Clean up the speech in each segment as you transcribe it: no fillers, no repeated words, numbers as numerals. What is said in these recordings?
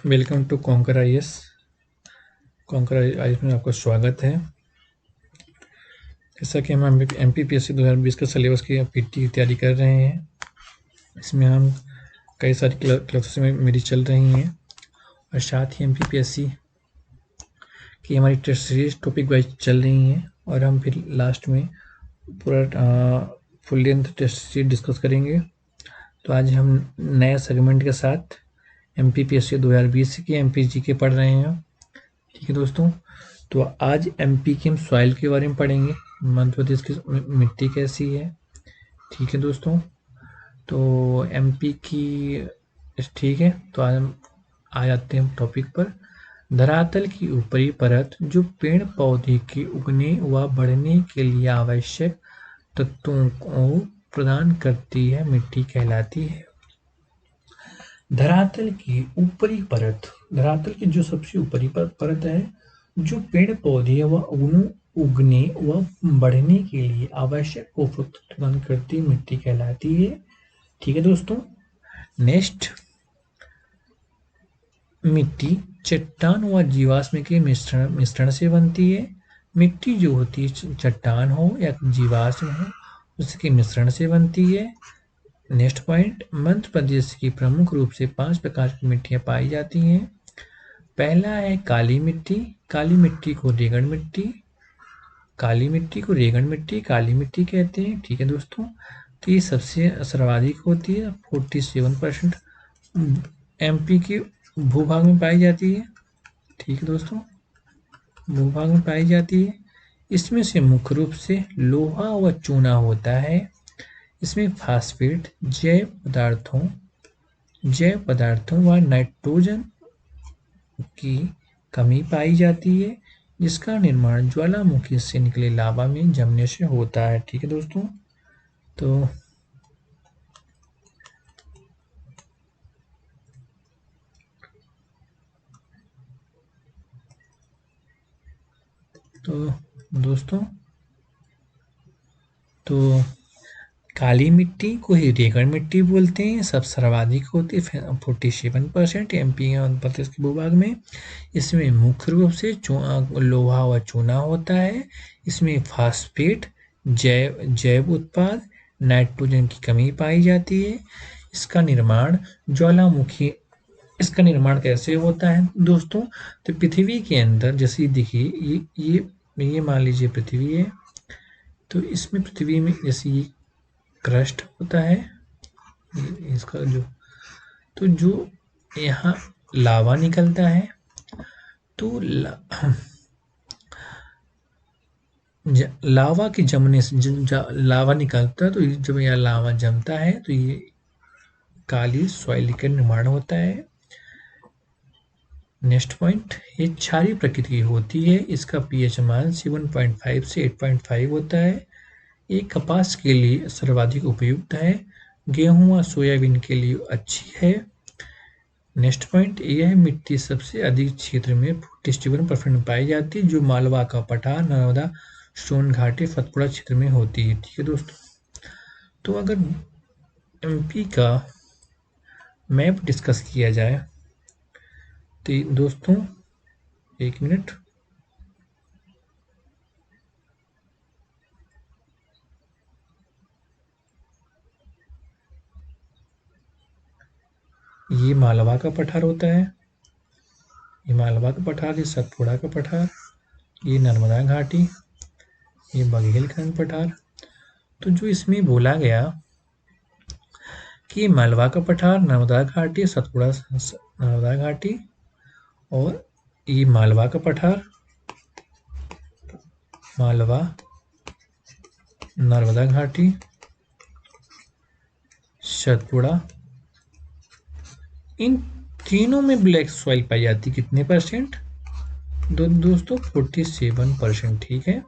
Welcome to Conquer IAS. Conquer IAS में आपका स्वागत है। जैसा कि हम एमपीपीएससी 2020 का सिलेबस की पीटी की तैयारी कर रहे हैं, इसमें हम कई सारी क्लासेस में मेरी चल रही हैं और साथ ही एमपीपीएससी की हमारी टेस्ट सीरीज टॉपिक वाइज चल रही हैं और हम फिर लास्ट में पूरा full length test series discuss करेंगे। तो आज हम नए सेगमेंट के साथ एमपीपीएससी 2020 की एमपीजी के पढ़ रहे हैं। ठीक है दोस्तों, तो आज एमपी की हम सॉइल के बारे में पढ़ेंगे, मध्य प्रदेश की मिट्टी कैसी है। ठीक है दोस्तों, तो एमपी की ठीक है, तो आज हम आ जाते हैं टॉपिक पर। धरातल की ऊपरी परत जो पेड़ पौधे के उगने व बढ़ने के लिए आवश्यक तत्वों को प्रदान करती है, मिट्टी कहलाती है। धरातल की ऊपरी परत, धरातल की जो सबसे ऊपरी परत है, जो पेड़ पौधे व उगने व बढ़ने के लिए आवश्यक पोषक प्रदान करती मिट्टी कहलाती है। ठीक है दोस्तों, नेक्स्ट, मिट्टी चट्टान व जीवाश्म के मिश्रण से बनती है। मिट्टी जो होती है चट्टान हो या जीवाश्म हो, उसके मिश्रण से बनती है। नेक्स्ट पॉइंट, मध्य प्रदेश की प्रमुख रूप से 5 प्रकार की मिट्टियां पाई जाती हैं। पहला है काली मिट्टी। काली मिट्टी को रेगड़ मिट्टी, काली मिट्टी को रेगड़ मिट्टी, काली मिट्टी कहते हैं। ठीक है दोस्तों, तो ये सबसे सर्वाधिक होती है, 47% एमपी के भूभाग में पाई जाती है। ठीक है दोस्तों, भूभाग में पाई जाती है। इसमें से मुख्य रूप से लोहा व चूना होता है। इसमें फास्फेट, जैव पदार्थों व नाइट्रोजन की कमी पाई जाती है, जिसका निर्माण ज्वालामुखी से निकले लावा में जमने से होता है। ठीक है दोस्तों, दोस्तों तो काली मिट्टी को ही रेगड़ मिट्टी बोलते हैं, सब सर्वाधिक होती है 47% एमपी मध्य प्रदेश के भूभाग में। इसमें मुख्य रूप से लोहा व चूना होता है। इसमें फास्फेट, जैव उत्पाद, नाइट्रोजन की कमी पाई जाती है। इसका निर्माण ज्वालामुखी, इसका निर्माण कैसे होता है दोस्तों, तो पृथ्वी के अंदर, जैसे देखिए ये मान लीजिए पृथ्वी है, तो इसमें पृथ्वी में जैसे ये क्रस्ट होता है, इसका जो यहाँ लावा निकलता है, तो लावा के जमने से लावा निकलता है, तो जब यह लावा जमता है तो ये काली सॉइल का निर्माण होता है। नेक्स्ट पॉइंट, ये क्षारीय प्रकृति की होती है। इसका पीएच मान 7.5 से 8.5 होता है। ये कपास के लिए सर्वाधिक उपयुक्त है, गेहूं व सोयाबीन के लिए अच्छी है। नेक्स्ट पॉइंट, यह मिट्टी सबसे अधिक क्षेत्र में 47% पाई जाती है, जो मालवा का पठार, नर्मदा, सोन घाटी, सतपुड़ा क्षेत्र में होती है। ठीक है दोस्तों, तो अगर एमपी का मैप डिस्कस किया जाए तो दोस्तों, एक मिनट, ये मालवा का पठार होता है, ये मालवा का पठार, ये सतपुड़ा का पठार, ये नर्मदा घाटी, ये बघेलखंड पठार। तो जो इसमें बोला गया कि मालवा का पठार, नर्मदा घाटी, सतपुड़ा नर्मदा घाटी, और ये मालवा का पठार, मालवा, नर्मदा घाटी, सतपुड़ा, इन तीनों में ब्लैक सॉइल पाई जाती, कितने परसेंट दोस्तों, 47%। ठीक है,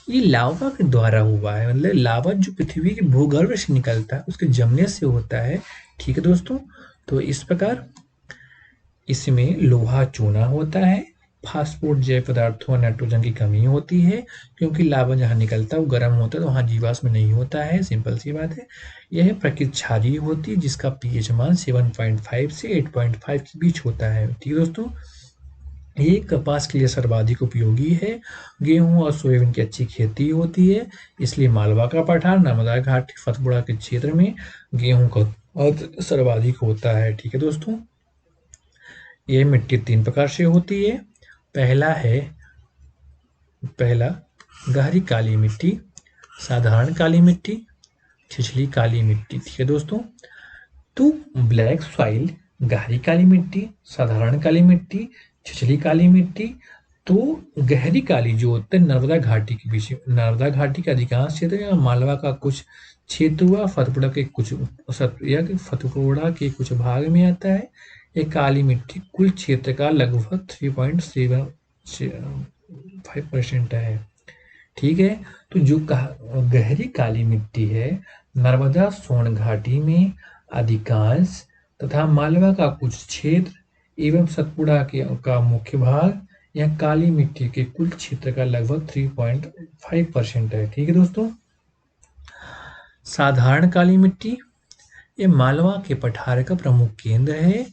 ये लावा के द्वारा हुआ है, मतलब लावा जो पृथ्वी के भूगर्भ से निकलता है उसके जमने से होता है। ठीक है दोस्तों, तो इस प्रकार इसमें लोहा चूना होता है, फास्फोर्ड जैव पदार्थों और नाइट्रोजन की कमी होती है, क्योंकि लावा जहाँ निकलता है वो गर्म होता है, तो वहाँ जीवाश्म नहीं होता है, सिंपल सी बात है। यह प्रकृति क्षारीय होती है, जिसका पीएच मान 7.5 से 8.5 के बीच होता है। ठीक है दोस्तों, ये कपास के लिए सर्वाधिक उपयोगी है। गेहूं और सोयाबीन की अच्छी खेती होती है, इसलिए मालवा का पठार, नर्मदा घाटी, फतपुड़ा के क्षेत्र में गेहूं का उत्पादन सर्वाधिक होता है। ठीक है दोस्तों, ये मिट्टी 3 प्रकार से होती है। पहला गहरी काली मिट्टी, साधारण काली मिट्टी, छिछली काली मिट्टी। ठीक है दोस्तों, तो ब्लैक सॉइल, गहरी काली मिट्टी, साधारण काली मिट्टी, छिछली काली मिट्टी। तो गहरी काली जो होता है नर्मदा घाटी के बीच, नर्मदा घाटी का अधिकांश क्षेत्र या मालवा का कुछ क्षेत्र हुआ, फतपुड़ा के कुछ भाग में आता है। ये काली मिट्टी कुल क्षेत्र का लगभग 3.75% है। ठीक है, तो जो गहरी काली मिट्टी है नर्मदा सोन घाटी में अधिकांश तथा मालवा का कुछ क्षेत्र एवं सतपुड़ा का मुख्य भाग, यह काली मिट्टी के कुल क्षेत्र का लगभग 3.5% है। ठीक है दोस्तों, साधारण काली मिट्टी, ये मालवा के पठार का प्रमुख केंद्र है।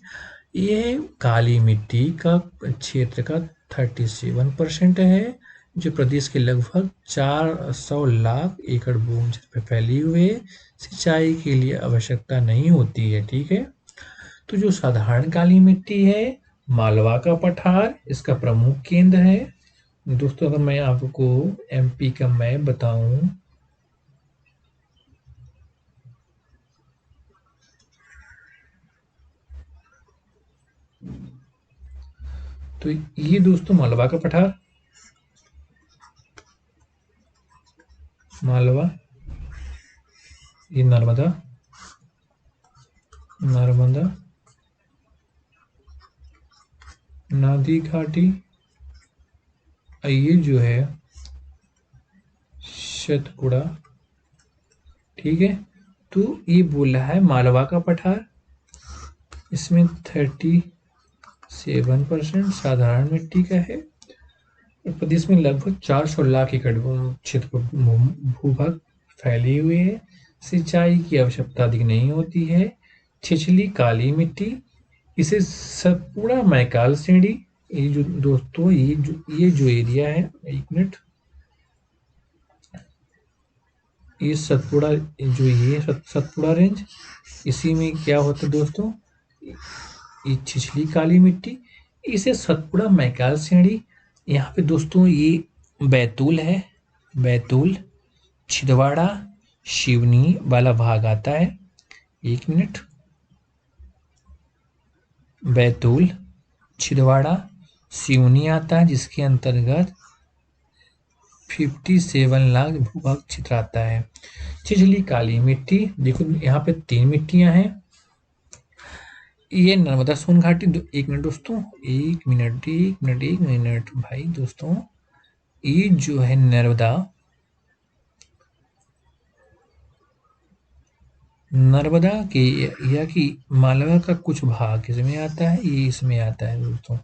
यह काली मिट्टी का क्षेत्र का 37% है, जो प्रदेश के लगभग 400 लाख एकड़ भूमि पर फैली हुई है। सिंचाई के लिए आवश्यकता नहीं होती है। ठीक है, तो जो साधारण काली मिट्टी है मालवा का पठार, इसका प्रमुख केंद्र है। दोस्तों, अगर मैं आपको एमपी का मैप बताऊं, तो ये दोस्तों मालवा का पठार, मालवा, ये नर्मदा नदी घाटी, ये जो है सतपुड़ा। ठीक है, तो ये बोल रहा है मालवा का पठार, इसमें 37% साधारण मिट्टी का है। प्रदेश में लगभग 400 लाख एकड़ क्षेत्र भूभाग फैली हुई है। सिंचाई की आवश्यकता अधिक नहीं होती है। छिछली काली मिट्टी, इसे सतपुड़ा मैकाल श्रेणी, ये जो दोस्तों ये जो एरिया है, एक मिनट, ये सतपुड़ा, जो ये सतपुड़ा रेंज, इसी में क्या होता है दोस्तों, ये छिछली काली मिट्टी, इसे सतपुड़ा मैकाल श्रेणी। यहाँ पे दोस्तों ये बैतूल है, बैतूल, छिंदवाड़ा, सिवनी वाला भाग आता है। एक मिनट, बैतूल, छिंदवाड़ा, सिवनी आता है, जिसके अंतर्गत 57 लाख भूभाग क्षेत्र आता है। छिछली काली मिट्टी, देखो यहाँ पे 3 मिट्टियां हैं। ये नर्मदा सोन घाटी, एक मिनट दोस्तों, एक मिनट भाई दोस्तों, ये जो है नर्मदा के या कि मालवा का कुछ भाग इसमें आता है, ये इसमें आता है दोस्तों।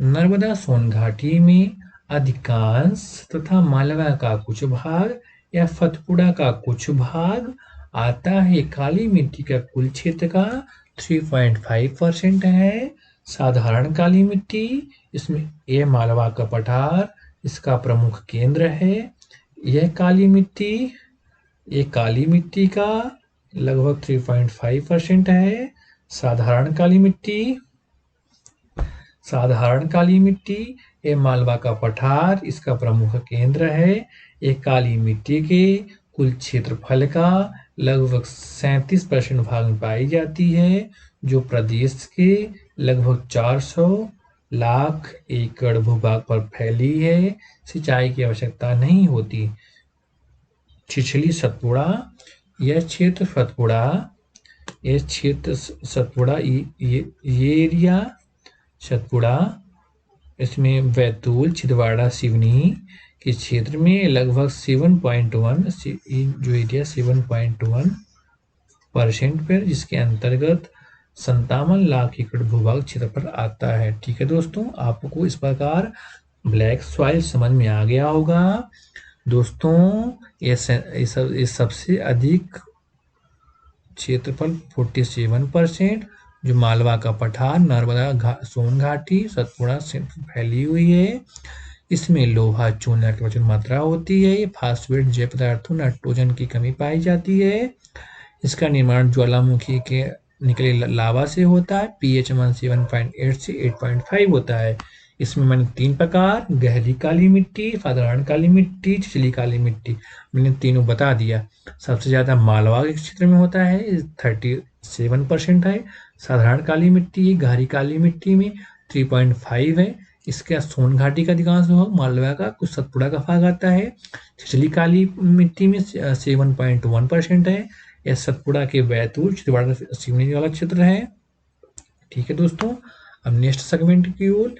नर्मदा सोन घाटी में अधिकांश तथा मालवा का कुछ भाग या फतपुड़ा का कुछ भाग आता है। काली मिट्टी का कुल क्षेत्र का 3.5% है। साधारण काली मिट्टी, इसमें यह मालवा का पठार इसका प्रमुख केंद्र है। यह काली मिट्टी का लगभग 3.5% है। साधारण काली मिट्टी, ये मालवा का पठार इसका प्रमुख केंद्र है। ये काली मिट्टी के कुल क्षेत्रफल का लगभग 37% भाग में पाई जाती है, जो प्रदेश के लगभग 400 लाख एकड़ भूभाग पर फैली है। सिंचाई की आवश्यकता नहीं होती। छिछली सतपुड़ा, यह क्षेत्र सतपुड़ा, ये एरिया सतपुड़ा, इसमें बैतूल, छिंदवाड़ा, सिवनी के क्षेत्र में लगभग 7.1 जो एरिया 7.1% पर, जिसके अंतर्गत 57 लाख एकड़ भूभाग क्षेत्र पर आता है। ठीक है दोस्तों, आपको इस प्रकार ब्लैक सॉइल समझ में आ गया होगा। दोस्तों ये सबसे अधिक क्षेत्रफल 47%, जो मालवा का पठार, नर्मदा सोन घाटी, सतपुड़ा से फैली हुई है। इसमें लोहा चूना की प्रचुर मात्रा होती है। फास्फेट जैव पदार्थों नाइट्रोजन की कमी पाई जाती है। इसका निर्माण ज्वालामुखी के निकले लावा से होता है। पीएच मान 7.8 से 8.5 होता है। इसमें मैंने 3 प्रकार, गहरी काली मिट्टी, साधारण काली मिट्टी, छिछली काली मिट्टी, मैंने तीनों बता दिया। सबसे ज़्यादा मालवा के क्षेत्र में होता है, 37% है। साधारण काली मिट्टी गहरी काली मिट्टी में 3.5 है। इसके सोन घाटी का अधिकांश भाग, मालवा का कुछ सतपुड़ा का भाग आता है। छिछली काली मिट्टी में 7.1% है। यह सतपुड़ा के बैतूल छिंदवाड़ा सिवनी वाला क्षेत्र है। ठीक है दोस्तों, अब नेक्स्ट सेगमेंट की ओर।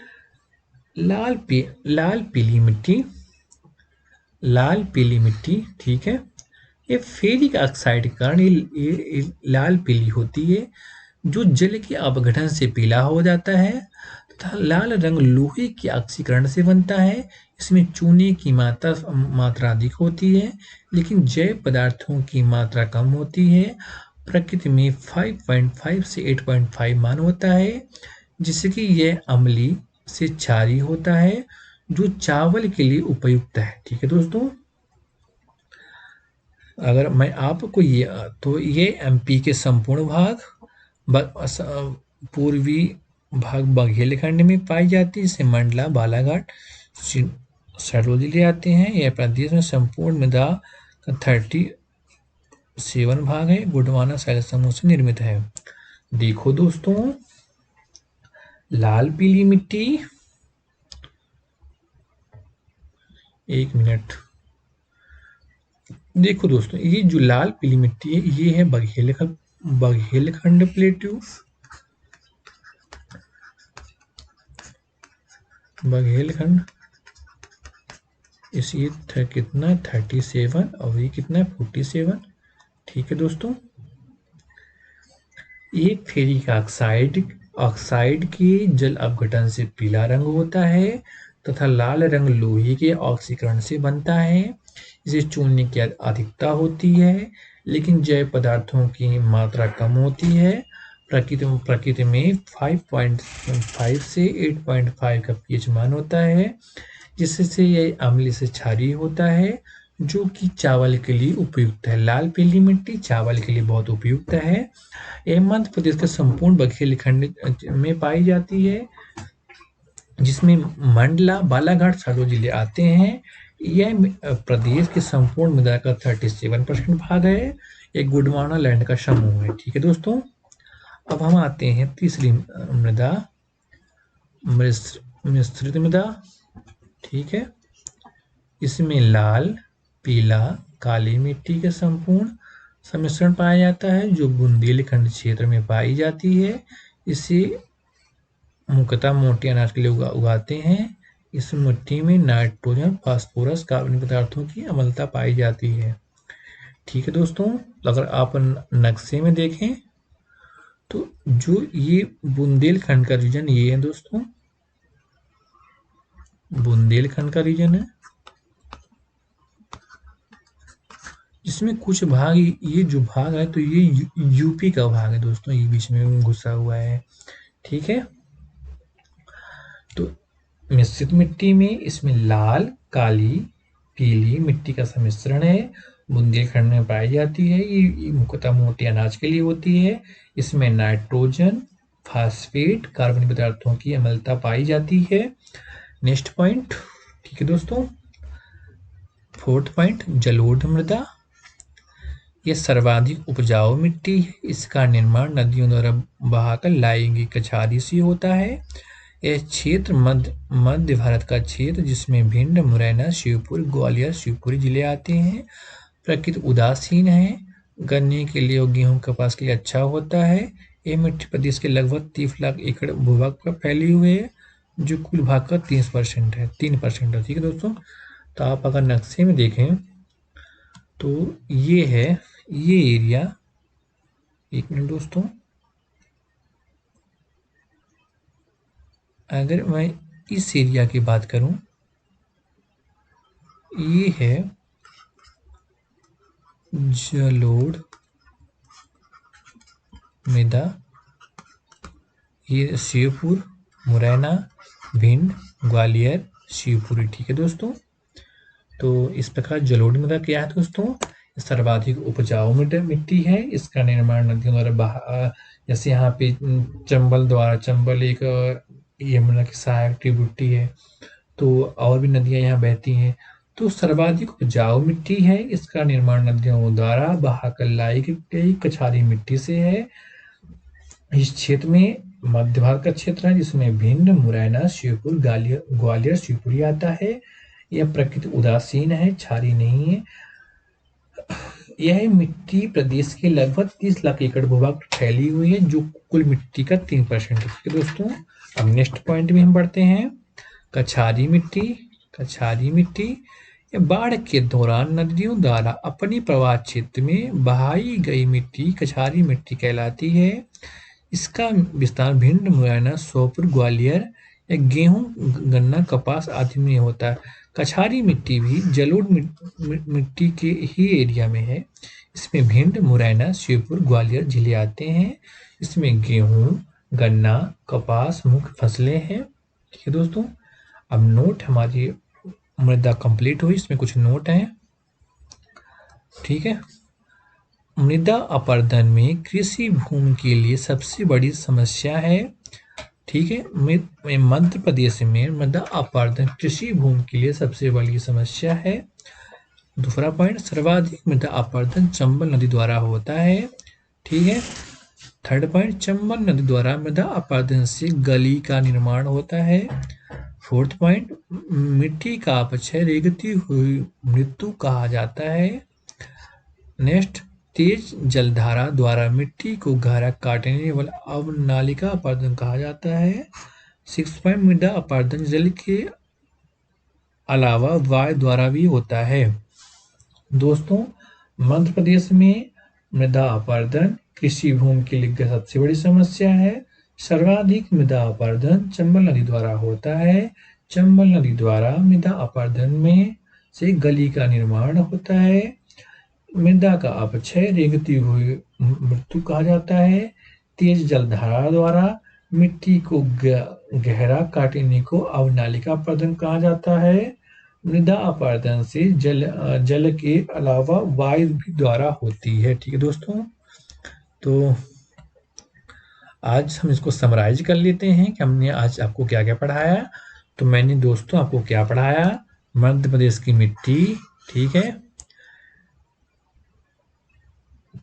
लाल पीली मिट्टी, लाल पीली मिट्टी, ठीक है, ये फेरिक ऑक्साइड के कारण ये लाल पीली होती है, जो जल के अपघटन से पीला हो जाता है तथा लाल रंग लोहे के ऑक्सीकरण से बनता है। इसमें चूने की मात्रा अधिक होती है, लेकिन जैव पदार्थों की मात्रा कम होती है। प्रकृति में 5.5 से 8.5 मान होता है, जिससे कि यह अम्लीय से क्षारीय होता है, जो चावल के लिए उपयुक्त है। ठीक है दोस्तों, अगर मैं आपको ये एमपी के संपूर्ण भाग, पूर्वी भाग बघेलखंड में पाई जाती है, जिसे मंडला, बालाघाट, शहडोल जिले आते हैं। यह प्रदेश में संपूर्ण मृदा का 37 भाग है। गोंडवाना शैल समूह से निर्मित है। देखो दोस्तों, लाल पीली मिट्टी, एक मिनट, देखो दोस्तों, ये जो लाल पीली मिट्टी है, ये है बघेलखंड प्लेट्यू, बघेलखंड, इसी कितना 37 और ये कितना 47। ठीक है दोस्तों, ये फेरिक ऑक्साइड के जल अपघटन से पीला रंग होता है तथा लाल रंग लोहे के ऑक्सीकरण से बनता है। इसे चूने की अधिकता होती है, लेकिन जैव पदार्थों की मात्रा कम होती है। प्रकृति में 5.5 से 8.5 का पीएच मान होता है, जिससे यह अम्लीय से क्षारीय होता है, जो कि चावल के लिए उपयुक्त है। लाल पीली मिट्टी चावल के लिए बहुत उपयुक्त है। यह मध्य प्रदेश के संपूर्ण बघेलखंड में पाई जाती है, जिसमें मंडला, बालाघाट, शहडोल जिले आते हैं। यह प्रदेश के संपूर्ण मृदा का 37% भाग है। एक गोंडवाना लैंड का समूह है। ठीक है दोस्तों, अब हम आते हैं तीसरी मृदा, मिश्रित मृदा। ठीक है, इसमें लाल, पीला, काली मिट्टी के संपूर्ण सम्मिश्रण पाया जाता है, जो बुंदेलखंड क्षेत्र में पाई जाती है। इसे मुख्यतः मोटे अनाज के लिए उगाते हैं। इस मिट्टी में नाइट्रोजन, फास्फोरस, कार्बनिक पदार्थों की अम्लता पाई जाती है। ठीक है दोस्तों, अगर आप नक्शे में देखें तो जो ये बुंदेलखंड का रीजन ये है दोस्तों, बुंदेलखंड का रीजन है, जिसमें कुछ भाग, ये जो भाग है तो ये यूपी का भाग है दोस्तों, ये बीच में घुसा हुआ है। ठीक है, तो मिश्रित मिट्टी में इसमें लाल, काली, पीली मिट्टी का सम्मिश्रण है। बुंदेलखंड में पाई जाती है। ये मुख्यतः मोटे अनाज के लिए होती है। इसमें नाइट्रोजन, फास्फेट, कार्बनिक पदार्थों की अम्लता पाई जाती है। नेक्स्ट पॉइंट, ठीक है दोस्तों, 4th पॉइंट, जलोढ़ मृदा। यह सर्वाधिक उपजाऊ मिट्टी है। इसका निर्माण नदियों द्वारा बहाकर लाई गई कछारी से होता है। यह क्षेत्र मध्य भारत का क्षेत्र, जिसमें भिंड, मुरैना, शिवपुरी, ग्वालियर, शिवपुरी जिले आते हैं। प्रकृति उदासीन है, गन्ने के लिए और गेहूं, कपास के लिए अच्छा होता है। यह मिट्टी प्रदेश के लगभग 30 लाख एकड़ भूभाग पर फैली हुई है, जो कुल भाग का 3% है। 3% है। ठीक है दोस्तों, तो आप अगर नक्शे में देखें तो ये है, ये एरिया, एक मिनट दोस्तों, अगर मैं इस एरिया की बात करूं, ये है जलोढ़, मृदा, ये शिवपुर, मुरैना, भिंड, ग्वालियर, शिवपुरी। ठीक है दोस्तों, तो इस प्रकार जलोढ़ मृदा क्या है दोस्तों, सर्वाधिक उपजाऊ मिट्टी है। इसका निर्माण नदियों द्वारा जैसे यहाँ पे चंबल द्वारा, चंबल एक यमुना की सहायक ट्रिब्यूटरी है, तो और भी नदियां यहाँ बहती हैं। तो सर्वाधिक उपजाऊ मिट्टी है, इसका निर्माण नदियों द्वारा बहाकर लाई गई कछारी मिट्टी से है। इस क्षेत्र में मध्य भारत का क्षेत्र है, जिसमें भिंड, मुरैना, शिवपुर, ग्वालियर, शिवपुरी आता है। यह प्रकृति उदासीन है, क्षारीय नहीं है। यह मिट्टी प्रदेश के लगभग 30 लाख एकड़ भूभाग पर फैली हुई है, जो कुल मिट्टी का 3% है। ठीक है दोस्तों, अब नेक्स्ट पॉइंट में हम बढ़ते हैं। कछारी मिट्टी। कछारी मिट्टी बाढ़ के दौरान नदियों द्वारा अपनी प्रवाह क्षेत्र में बहाई गई मिट्टी कछारी मिट्टी कहलाती है। इसका विस्तार भिंड, मुरैना, श्योपुर, ग्वालियर या गेहूं, गन्ना, कपास आदि में होता है। कछारी मिट्टी भी जलोढ़ मिट्टी के ही एरिया में है। इसमें भिंड, मुरैना, शिवपुर, ग्वालियर जिले आते हैं। इसमें गेहूं, गन्ना, कपास मुख्य फसलें हैं। ठीक है दोस्तों, अब नोट, हमारी मृदा कंप्लीट हुई, इसमें कुछ नोट हैं। ठीक है, मृदा अपरदन में कृषि भूमि के लिए सबसे बड़ी समस्या है। ठीक है, मध्य प्रदेश में मृदा अपरदन कृषि भूमि के लिए सबसे बड़ी समस्या है। दूसरा पॉइंट, सर्वाधिक मृदा अपरदन चंबल नदी द्वारा होता है। ठीक है, थर्ड पॉइंट, चंबल नदी द्वारा मृदा अपरदन से गली का निर्माण होता है। फोर्थ पॉइंट, मिट्टी का अपक्षय रेंगती हुई मृत्यु कहा जाता है। नेक्स्ट, तेज जलधारा द्वारा मिट्टी को गहरा काटने वाला अवनालिका अपरदन कहा जाता है। 6 पॉइंट, मृदा अपरदन जल के अलावा वायु द्वारा भी होता है। दोस्तों, मध्य प्रदेश में मृदा अपरदन कृषि भूमि के लिए सबसे बड़ी समस्या है। सर्वाधिक मृदा अपरदन चंबल नदी द्वारा होता है। चंबल नदी द्वारा मृदा अपरदन में से गली का निर्माण होता है। मृदा का अपक्षय रेंगती हुई मृत्यु कहा जाता है। तेज जलधारा द्वारा मिट्टी को गहरा काटने को अवनालिका अपरदन कहा जाता है। मृदा अपरदन से जल के अलावा वायु भी द्वारा होती है। ठीक है दोस्तों, तो आज हम इसको समराइज कर लेते हैं कि हमने आज आपको क्या क्या पढ़ाया। तो मैंने दोस्तों आपको क्या पढ़ाया, मध्य प्रदेश की मिट्टी। ठीक है,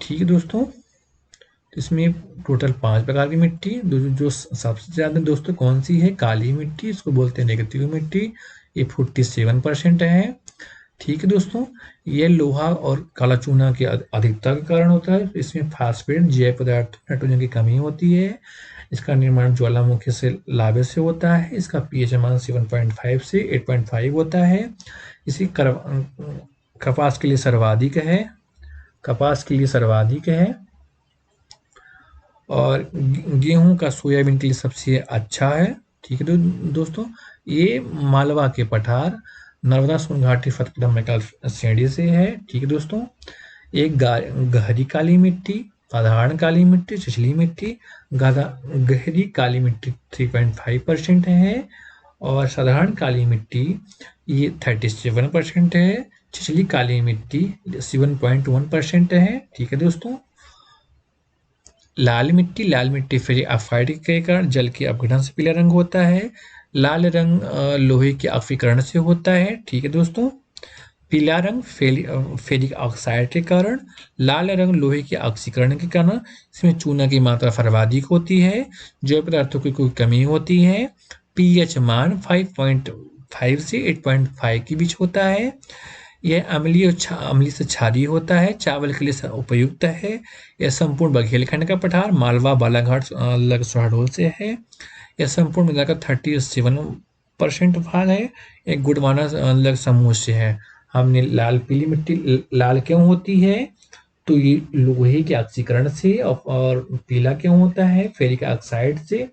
ठीक है दोस्तों, इसमें टोटल 5 प्रकार की मिट्टी, जो सबसे ज़्यादा दोस्तों कौन सी है, काली मिट्टी, इसको बोलते हैं नेगेटिव मिट्टी, ये 47% है। ठीक है दोस्तों, ये लोहा और काला चूना की अधिकता के कारण होता है। इसमें फास्फेट, जैव पदार्थ, नाइट्रोजन की कमी होती है। इसका निर्माण ज्वालामुखी से लावे से होता है। इसका पीएच मान 7.5 से 8.5 होता है। इसी कपास के लिए सर्वाधिक है, कपास के लिए सर्वाधिक है, और गेहूं का सोयाबीन के लिए सबसे अच्छा है। ठीक है दोस्तों, ये मालवा के पठार, नर्मदा सोन घाटी, फतेहपुर मेकाल श्रेणी से है। ठीक है दोस्तों, एक गहरी काली मिट्टी, साधारण काली मिट्टी, छिछली मिट्टी। गहरी काली मिट्टी 3.5% है, और साधारण काली मिट्टी ये 37% है। छिछली काली मिट्टी 7.1% है। ठीक है दोस्तों, लाल मिट्टी फेरिक ऑक्साइड के कारण जल के अपघटन से पीला रंग होता है। लाल रंग लोहे के ऑक्सीकरण से होता है। ठीक है दोस्तों, पीला रंग फेरिक ऑक्साइड के कारण, लाल रंग लोहे के ऑक्सीकरण के कारण। इसमें चूना की मात्रा सर्वाधिक होती है, जैव पदार्थों की कोई कमी होती है। पीएच मान 5.5 से 8.5 के बीच होता है। यह अम्लीय से क्षारीय होता है, चावल के लिए उपयुक्त है। यह संपूर्ण बघेलखंड का पठार मालवा बालाघाट लग शहडोल से है। यह संपूर्ण मिलाकर 37% भाग है। एक गुड़वाना लग समूह से है। हमने लाल पीली मिट्टी लाल क्यों होती है, तो ये लोहे के ऑक्सीकरण से, और पीला क्यों होता है, फेरिक ऑक्साइड से।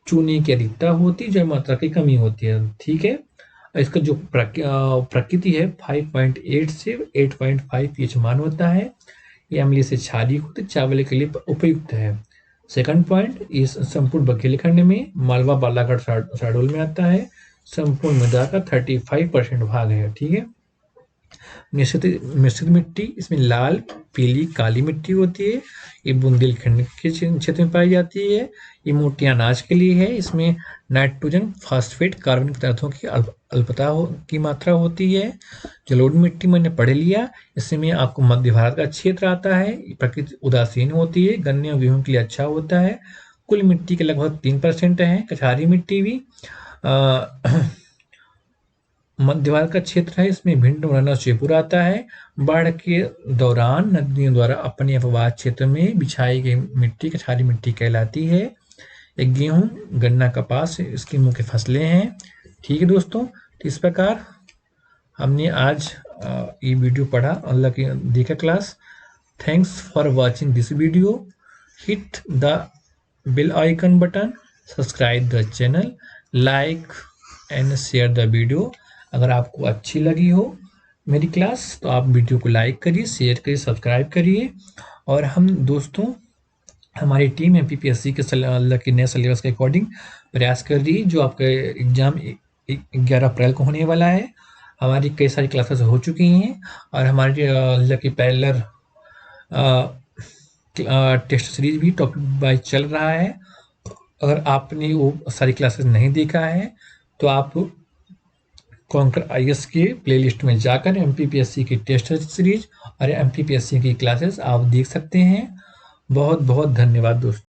चूने की अधिकता होती है, जल मात्रा की कमी होती है। ठीक है, इसका जो प्रकृति है 5.8 से 8.5 पीएच मान होता है। ये अम्लीय से क्षारीय होते चावल के लिए उपयुक्त है। सेकंड पॉइंट, इस संपूर्ण बघेलखंड में मालवा बालाघाट शहडोल में आता है। संपूर्ण मृदा का 35% भाग है। ठीक है, मिश्रित मिट्टी, इसमें लाल, पीली, काली मिट्टी होती है। ये बुंदेलखंड के क्षेत्र में पाई जाती है। ये मोटी अनाज के लिए है। इसमें नाइट्रोजन, फास्फेट, कार्बनिक पदार्थों की अल्पता की मात्रा होती है। जलोढ़ मिट्टी मैंने पढ़ लिया। इसमें आपको मध्य भारत का क्षेत्र आता है। प्रकृति उदासीन होती है, गन्ने और गेहूं के लिए अच्छा होता है। कुल मिट्टी के लगभग 3% है। कछारी मिट्टी भी मध्य भारत का क्षेत्र है। इसमें भिंड, मुरैना, श्योपुर आता है। बाढ़ के दौरान नदियों द्वारा अपने अपवाद क्षेत्र में बिछाई गई मिट्टी कछारी मिट्टी कहलाती है। एक गेहूं, गन्ना, कपास इसकी मुख्य फसलें हैं। ठीक है दोस्तों, तो इस प्रकार हमने आज ये वीडियो पढ़ा, अल्लाह की देखा class. Thanks for watching this video. Hit the bell icon button, subscribe the channel, like and share the video. अगर आपको अच्छी लगी हो मेरी क्लास तो आप वीडियो को लाइक करिए, शेयर करिए, सब्सक्राइब करिए। और हम दोस्तों, हमारी टीम MPPSC के नए सिलेबस के अकॉर्डिंग प्रयास कर रही है। जो आपका एग्ज़ाम 11 अप्रैल को होने वाला है। हमारी कई सारी क्लासेस हो चुकी हैं और हमारी लकी पैरेलल टेस्ट सीरीज भी टॉपिक वाइज चल रहा है। अगर आपने वो सारी क्लासेस नहीं देखा है तो आप कॉन्कर IAS के प्लेलिस्ट में जाकर MPPSC की टेस्ट सीरीज और MPPSC की क्लासेस आप देख सकते हैं। बहुत बहुत धन्यवाद दोस्तों।